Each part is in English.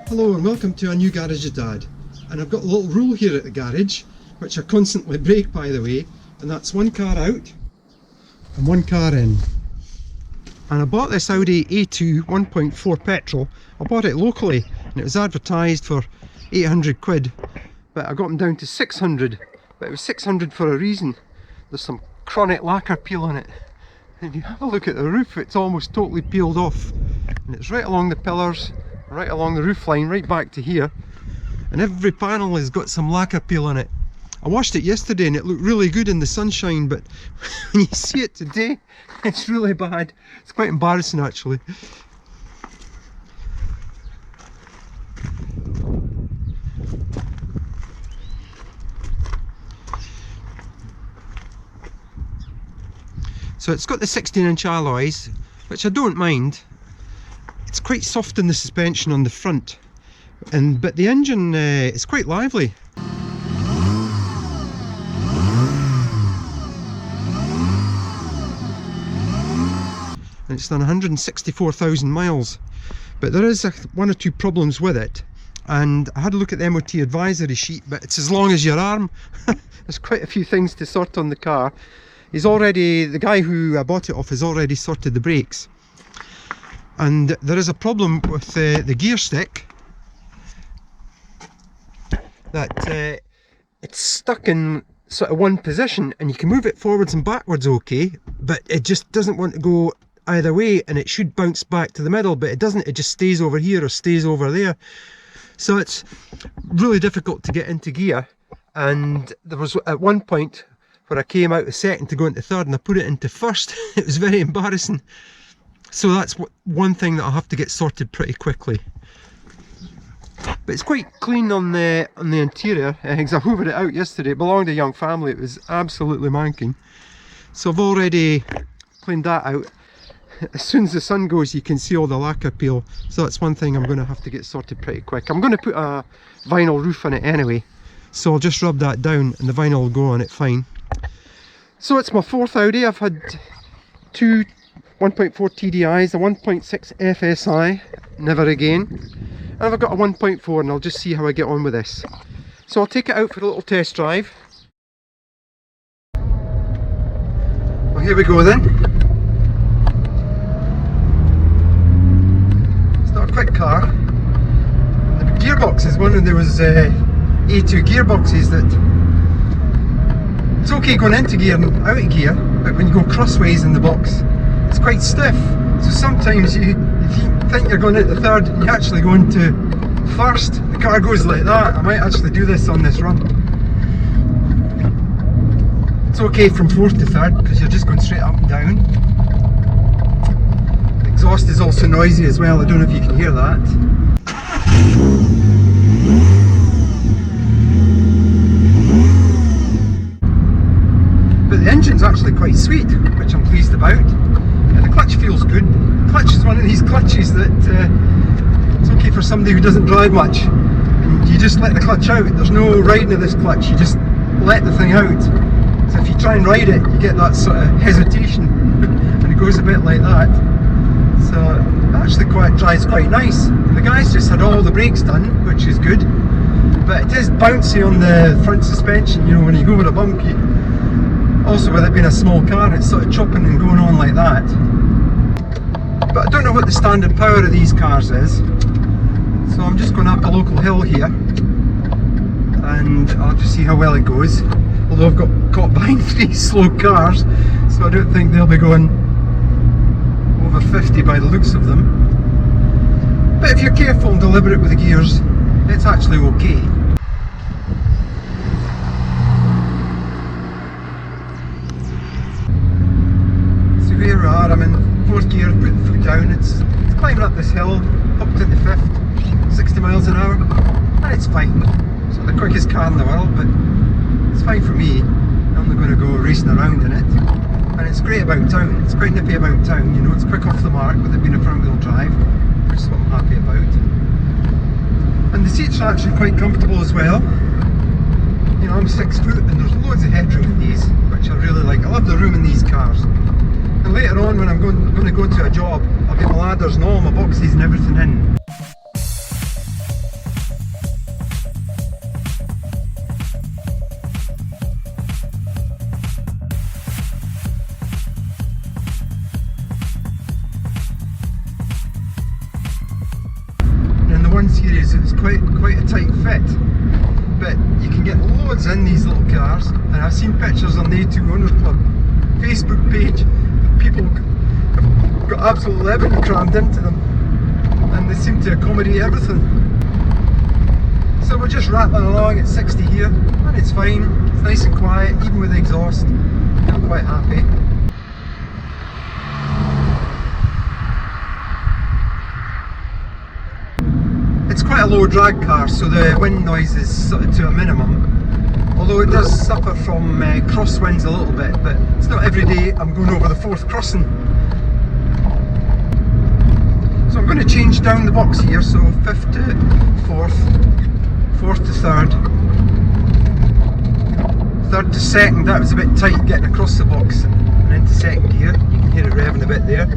Hello and welcome to a new garage with Dad. And I've got a little rule here at the garage, which I constantly break by the way, and that's one car out and one car in. And I bought this Audi A2 1.4 petrol. I bought it locally and it was advertised for 800 quid, but I got them down to 600, but it was 600 for a reason. There's some chronic lacquer peel on it, and if you have a look at the roof, it's almost totally peeled off, and it's right along the pillars, right along the roof line, right back to here, and every panel has got some lacquer peel on it. I washed it yesterday and it looked really good in the sunshine, but when you see it today, it's really bad. It's quite embarrassing actually. So it's got the 16-inch alloys, which I don't mind. It's quite soft in the suspension on the front, but the engine is quite lively. And it's done 164,000 miles, but there is one or two problems with it, and I had a look at the MOT advisory sheet, but it's as long as your arm. There's quite a few things to sort on the car. The guy who I bought it off has already sorted the brakes, and there is a problem with the gear stick, that it's stuck in sort of one position, and you can move it forwards and backwards okay, but it just doesn't want to go either way, and it should bounce back to the middle, but it doesn't. It just stays over here or stays over there, so it's really difficult to get into gear. And there was at one point where I came out of second to go into third and I put it into first. It was very embarrassing. So that's one thing that I'll have to get sorted pretty quickly. But it's quite clean on the interior, because I hoovered it out yesterday. It belonged to a young family, it was absolutely manking. So I've already cleaned that out. As soon as the sun goes you can see all the lacquer peel, so that's one thing I'm going to have to get sorted pretty quick. I'm going to put a vinyl roof on it anyway, so I'll just rub that down and the vinyl will go on it fine. So it's my fourth Audi. I've had two 1.4 TDIs, a 1.6 FSI, never again, and I've got a 1.4, and I'll just see how I get on with this. So I'll take it out for a little test drive. Well, here we go then. It's not a quick car. The gearbox is one of those A2 gearboxes that it's okay going into gear and out of gear, but when you go crossways in the box, it's quite stiff. So sometimes if you think you're going into third and you actually go into first, the car goes like that. I might actually do this on this run. It's okay from fourth to third because you're just going straight up and down. The exhaust is also noisy as well. I don't know if you can hear that. The engine's actually quite sweet, which I'm pleased about. The clutch feels good. The clutch is one of these clutches that it's okay for somebody who doesn't drive much, and you just let the clutch out. There's no riding of this clutch, you just let the thing out. So if you try and ride it, you get that sort of hesitation and it goes a bit like that. So it actually drives quite nice. And the guys just had all the brakes done, which is good, but it is bouncy on the front suspension, you know, when you go over a bump. Also, with it being a small car, it's sort of chopping and going on like that. But I don't know what the standard power of these cars is, so I'm just going up a local hill here and I'll just see how well it goes. Although I've got caught behind three slow cars, so I don't think they'll be going over 50 by the looks of them. But if you're careful and deliberate with the gears, it's actually okay. Here we are, I'm in fourth gear, put the foot down, it's climbing up this hill, up to the fifth, 60 miles an hour, and it's fine. It's not the quickest car in the world, but it's fine for me. I'm only going to go racing around in it, and it's great about town. It's quite nippy about town, you know, it's quick off the mark with it being a front wheel drive, which is what I'm happy about. And the seats are actually quite comfortable as well. You know, I'm 6 foot and there's loads of headroom in these, which I really like. I love the room in these cars. And later on, when I'm going to go to a job, I'll get my ladders and all my boxes and everything in. quite a tight fit. But you can get loads in these little cars, and I've seen pictures on the A2 Owners Club Facebook page. People have got absolute living crammed into them, and they seem to accommodate everything. So we're just rattling along at 60 here, and it's fine. It's nice and quiet, even with the exhaust. I'm quite happy. It's quite a low drag car, so the wind noise is sort of to a minimum. Although it does suffer from crosswinds a little bit, but it's not every day I'm going over the 4th crossing. So I'm going to change down the box here, so 5th to 4th, 4th to 3rd, 3rd to 2nd. That was a bit tight getting across the box and into 2nd gear. You can hear it revving a bit there.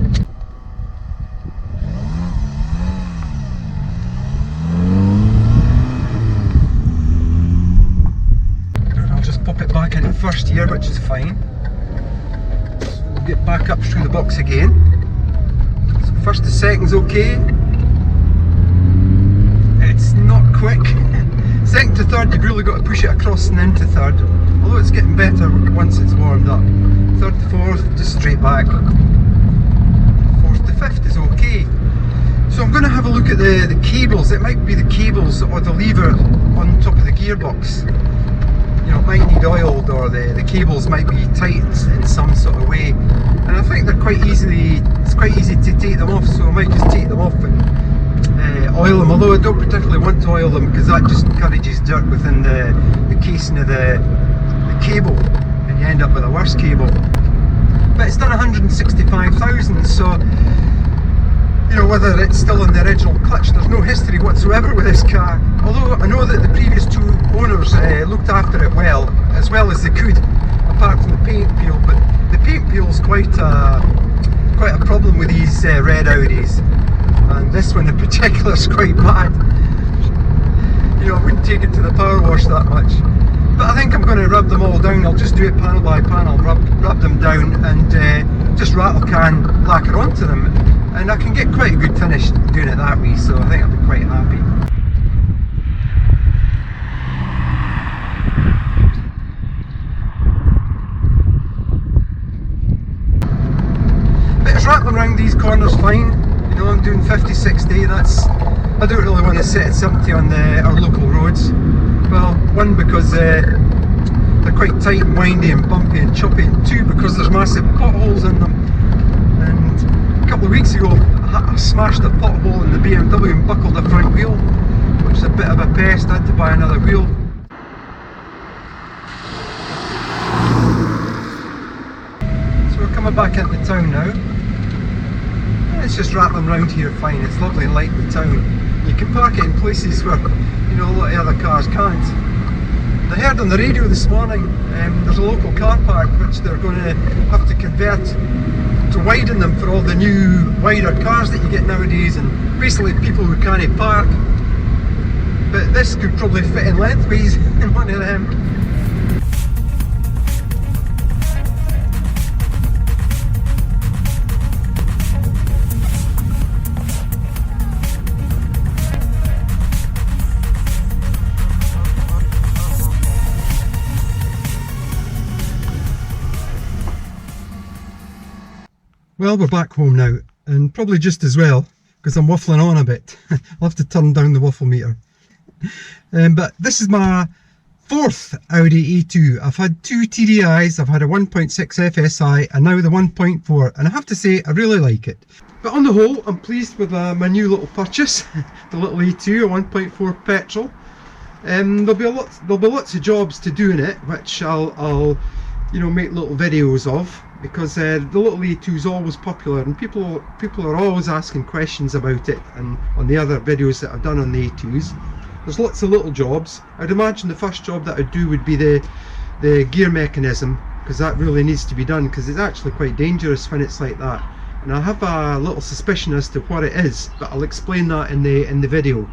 Pop it back into 1st gear, which is fine. So we'll get back up through the box again. So 1st to 2nd's okay. It's not quick. 2nd to 3rd, you've really got to push it across and into 3rd. Although it's getting better once it's warmed up. 3rd to 4th, just straight back. 4th to 5th is okay. So I'm going to have a look at the cables. It might be the cables or the lever on top of the gearbox. You know, it might need oiled, or the cables might be tight in some sort of way, and I think it's quite easy to take them off, so I might just take them off and oil them, although I don't particularly want to oil them because that just encourages dirt within the casing of the cable, and you end up with a worse cable. But it's done 165,000, so you know, whether it's still in the original clutch, there's no history whatsoever with this car. Although I know that the previous 2 owners looked after it well as they could, apart from the paint peel. But the paint peel is quite a problem with these red Audis, and this one in particular is quite bad. You know, I wouldn't take it to the power wash that much. But I think I'm going to rub them all down. I'll just do it panel by panel, rub them down, and just rattle can lacquer onto them. And I can get quite a good finish doing it that way, so I think I'll be quite happy. But it's rattling around these corners fine. You know, I'm doing 50, 60, I don't really want to sit at 70 on our local roads. Well, 1 because they're quite tight and windy and bumpy and choppy, and 2 because there's massive potholes in them. And a couple of weeks ago I smashed a pothole in the BMW and buckled the front wheel, which is a bit of a pest. I had to buy another wheel. So we're coming back into town now. It's just rattling around here fine. It's lovely and light in the town. You can park it in places where, you know, a lot of other cars can't. I heard on the radio this morning there's a local car park which they're going to have to convert to widen them for all the new wider cars that you get nowadays, and basically people who can't park. But this could probably fit in lengthways in one of them. Well, we're back home now, and probably just as well, because I'm waffling on a bit. I'll have to turn down the waffle meter. But this is my 4th Audi A2. I've had 2 TDIs, I've had a 1.6 FSI, and now the 1.4, and I have to say I really like it. But on the whole, I'm pleased with my new little purchase, the little A2, a 1.4 petrol. There'll be lots of jobs to do in it, which I'll you know, make little videos of, because the little A2 is always popular, and people are always asking questions about it, and on the other videos that I've done on the A2s. There's lots of little jobs. I'd imagine the first job that I'd do would be the gear mechanism, because that really needs to be done, because it's actually quite dangerous when it's like that. And I have a little suspicion as to what it is, but I'll explain that in the video.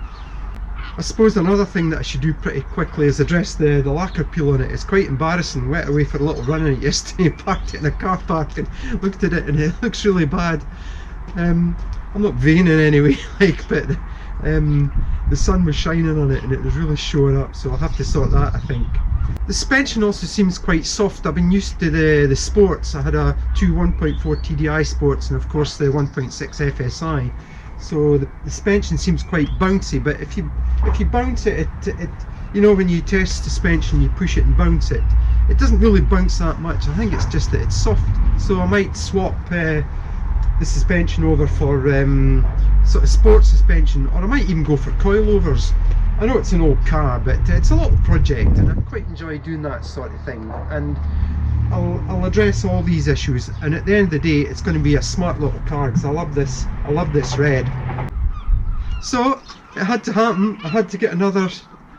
I suppose another thing that I should do pretty quickly is address the lacquer peel on it. It's quite embarrassing. Went away for a little run in it yesterday, parked it in a car park and looked at it, and it looks really bad. I'm not vain in any way, like, but The sun was shining on it and it was really showing up, so I'll have to sort that, I think. The suspension also seems quite soft. I've been used to the sports. I had two 1.4 TDI sports and of course the 1.6 FSI. So the suspension seems quite bouncy, but if you bounce it, you know, when you test suspension, you push it and bounce it, it doesn't really bounce that much. I think it's just that it's soft. So I might swap the suspension over for sort of sports suspension, or I might even go for coilovers. I know it's an old car, but it's a little project and I quite enjoy doing that sort of thing. And I'll address all these issues, and at the end of the day it's going to be a smart little car because I love this red. So it had to happen. I had to get another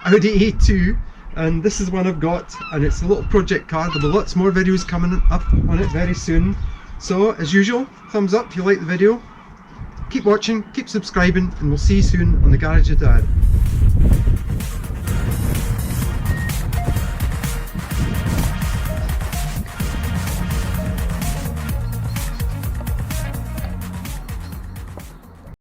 Audi A2, and this is one I've got, and it's a little project car. There'll be lots more videos coming up on it very soon. So as usual, thumbs up if you like the video, keep watching, keep subscribing, and we'll see you soon on the Garage of Dad.